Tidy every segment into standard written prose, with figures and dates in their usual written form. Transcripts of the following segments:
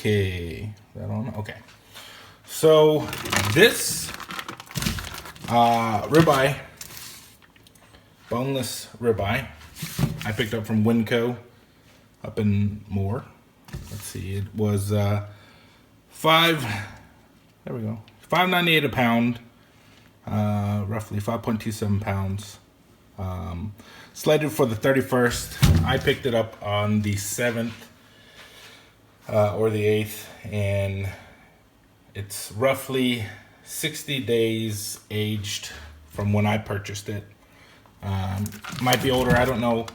Okay, is that on? Okay. So this ribeye, boneless ribeye, I picked up from Winco up in Moore. Let's see, it was $5.98 a pound, roughly 5.27 pounds. Slated for the 31st. I picked it up on the 7th or the 8th, and it's roughly 60 days aged from when I purchased it. Might be older, I don't know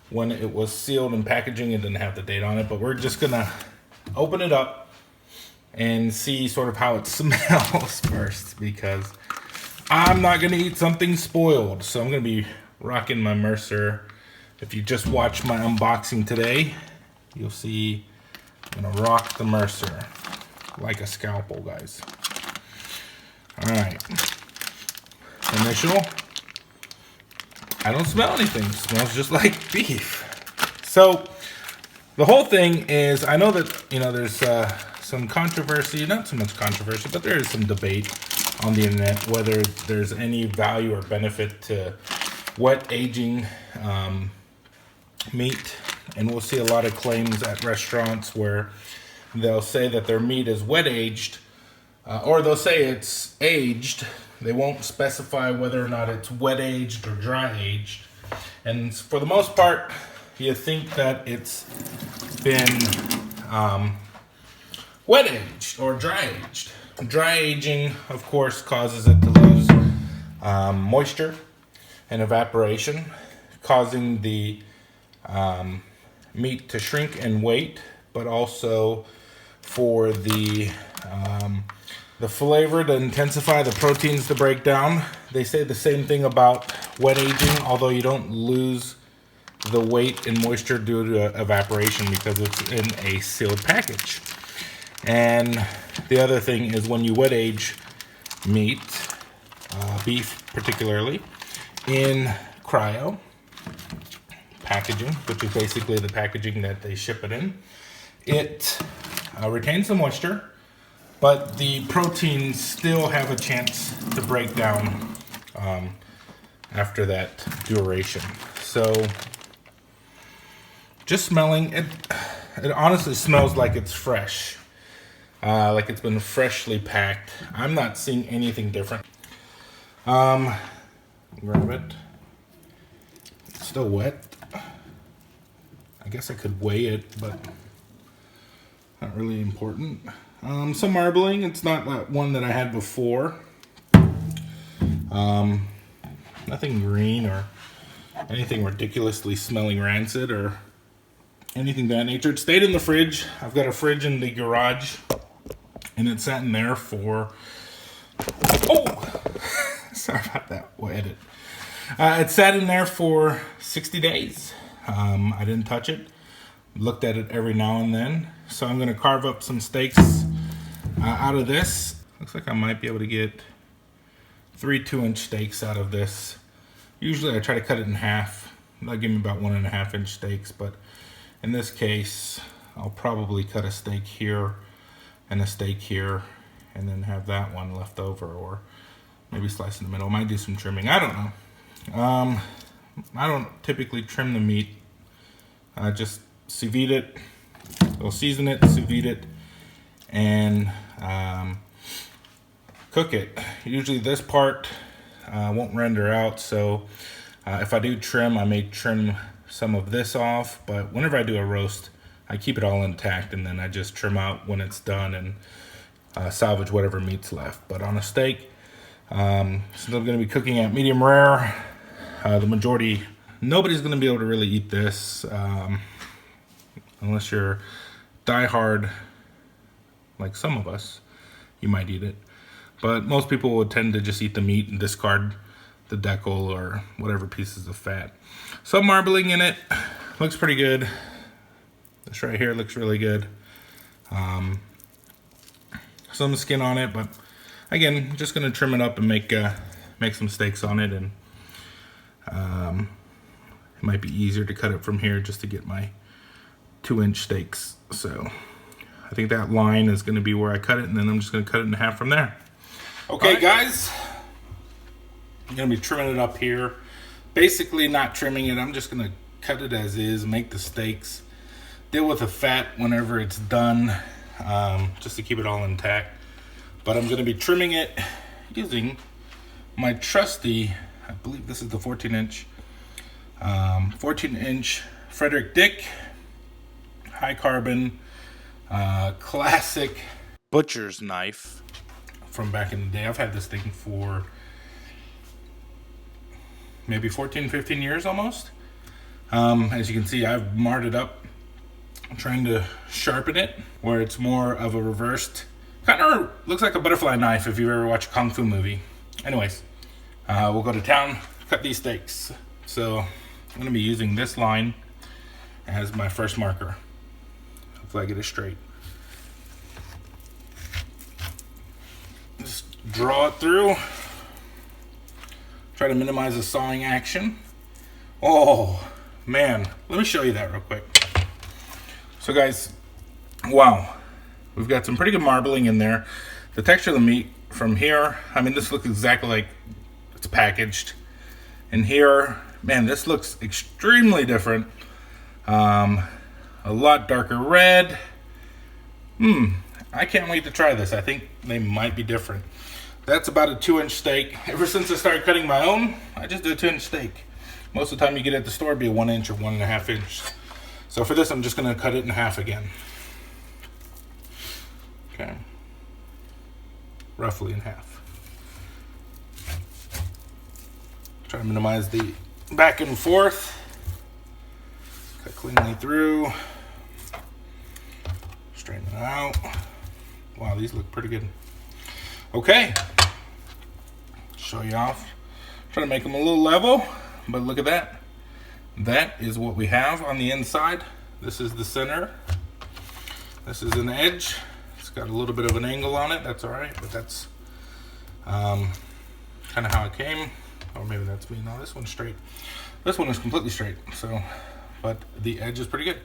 when it was sealed in packaging. It didn't have the date on it, but we're just gonna open it up and see sort of how it smells first, because I'm not gonna eat something spoiled. So I'm gonna be rocking my Mercer. If you just watched my unboxing today, you'll see I'm gonna rock the Mercer like a scalpel, guys. All right, initial. I don't smell anything. It smells just like beef. So the whole thing is, I know that, you know, there's some controversy, not so much controversy, but there is some debate on the internet whether there's any value or benefit to wet aging meat. And we'll see a lot of claims at restaurants where they'll say that their meat is wet aged, or they'll say it's aged. They won't specify whether or not it's wet aged or dry aged. And for the most part, you think that it's been wet aged or dry aged. Dry aging, of course, causes it to lose moisture and evaporation, causing the meat to shrink in weight, but also for the flavor to intensify, the proteins to break down. They say the same thing about wet aging, although you don't lose the weight and moisture due to evaporation because it's in a sealed package. And the other thing is when you wet age meat, beef particularly, in cryo packaging, which is basically the packaging that they ship it in, it retains the moisture, but the proteins still have a chance to break down after that duration. So just smelling it, it honestly smells like it's fresh, like it's been freshly packed. I'm not seeing anything different. Grab it. It's still wet. I guess I could weigh it, but not really important. Some marbling. It's not that one that I had before. Nothing green or anything ridiculously smelling rancid or anything of that nature. It stayed in the fridge. I've got a fridge in the garage, and it sat in there for, oh, sorry about that. We'll edit. It sat in there for 60 days. I didn't touch it. Looked at it every now and then. So I'm gonna carve up some steaks out of this. Looks like I might be able to get 3 2-inch steaks out of this. Usually I try to cut it in half. That'll give me about 1.5-inch steaks, but in this case, I'll probably cut a steak here and a steak here, and then have that one left over, or maybe slice in the middle. Might do some trimming, I don't know. I don't typically trim the meat. I just sous vide it. We'll season it, sous vide it, and cook it. Usually this part won't render out, so if I do trim, I may trim some of this off, but whenever I do a roast, I keep it all intact, and then I just trim out when it's done and salvage whatever meat's left. But on a steak, since I'm going to be cooking at medium rare, the majority, nobody's going to be able to really eat this unless you're diehard, like some of us. You might eat it, but most people would tend to just eat the meat and discard the decal or whatever pieces of fat. Some marbling in it, looks pretty good. This right here looks really good. Some skin on it, but again, just gonna trim it up and make some steaks on it, and it might be easier to cut it from here just to get my 2-inch steaks. So I think that line is going to be where I cut it, and then I'm just going to cut it in half from there. Okay, guys, I'm going to be trimming it up here. Basically not trimming it, I'm just going to cut it as is, make the steaks, deal with the fat whenever it's done, just to keep it all intact. But I'm going to be trimming it using my trusty, I believe this is the 14-inch Frederick Dick high carbon classic butcher's knife from back in the day. I've had this thing for maybe 14-15 years almost. As you can see, I've marred it up. I'm trying to sharpen it where it's more of a reversed, kind of looks like a butterfly knife if you've ever watched a Kung Fu movie. Anyways, we'll go to town, cut these steaks. So I'm going to be using this line as my first marker. Hopefully I get it straight. Just draw it through. Try to minimize the sawing action. Oh man, let me show you that real quick. So guys, wow, we've got some pretty good marbling in there. The texture of the meat from here, I mean, this looks exactly like it's packaged. And here, man, this looks extremely different. A lot darker red. I can't wait to try this. I think they might be different. That's about a 2-inch steak. Ever since I started cutting my own, I just do a 2-inch steak. Most of the time you get it at the store, it'd be a 1-inch or 1.5 inch. So for this, I'm just gonna cut it in half again. Okay. Roughly in half. Try to minimize the back and forth. Cut cleanly through. Straighten it out. Wow, these look pretty good. Okay. Show you off. Try to make them a little level, but look at that. That is what we have on the inside. This is the center. This is an edge. It's got a little bit of an angle on it. That's all right, but that's kind of how it came. Or maybe that's me. No, this one's straight. This one is completely straight. So, but the edge is pretty good.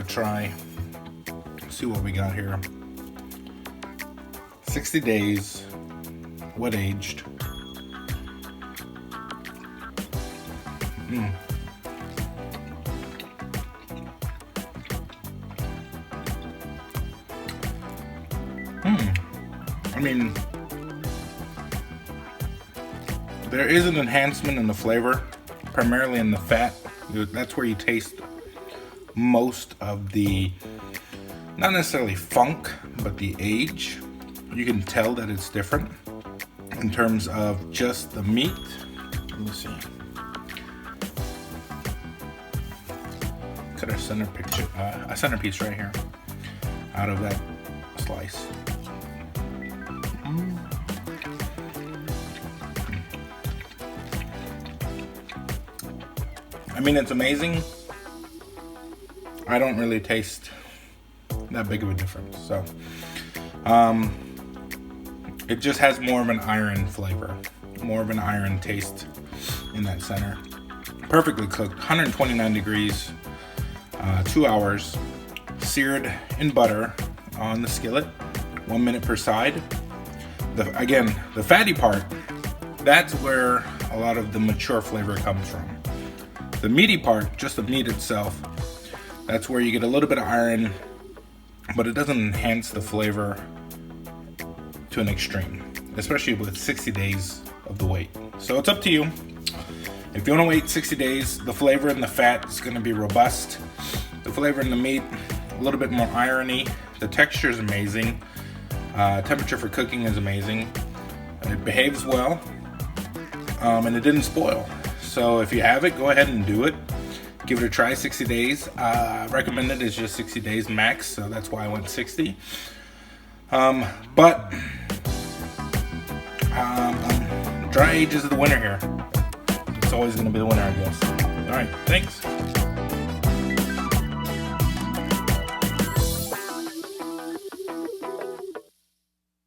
Try, see what we got here. 60 days, wet aged. I mean, there is an enhancement in the flavor, primarily in the fat. That's where you taste most of the, not necessarily funk, but the age. You can tell that it's different in terms of just the meat. Let me see. Cut a centerpiece right here out of that slice. I mean, it's amazing. I don't really taste that big of a difference. So, it just has more of an iron flavor, more of an iron taste in that center. Perfectly cooked, 129 degrees, 2 hours, seared in butter on the skillet, 1 minute per side. Again, the fatty part, that's where a lot of the mature flavor comes from. The meaty part, just the meat itself, that's where you get a little bit of iron, but it doesn't enhance the flavor to an extreme, especially with 60 days of the wait. So it's up to you. If you want to wait 60 days, the flavor in the fat is going to be robust. The flavor in the meat, a little bit more irony. The texture is amazing. Temperature for cooking is amazing. It behaves well, and it didn't spoil. So if you have it, go ahead and do it. Give it a try, 60 days. Recommended is just 60 days max, so that's why I went 60. But dry age is the winner here. It's always going to be the winner, I guess. All right, thanks.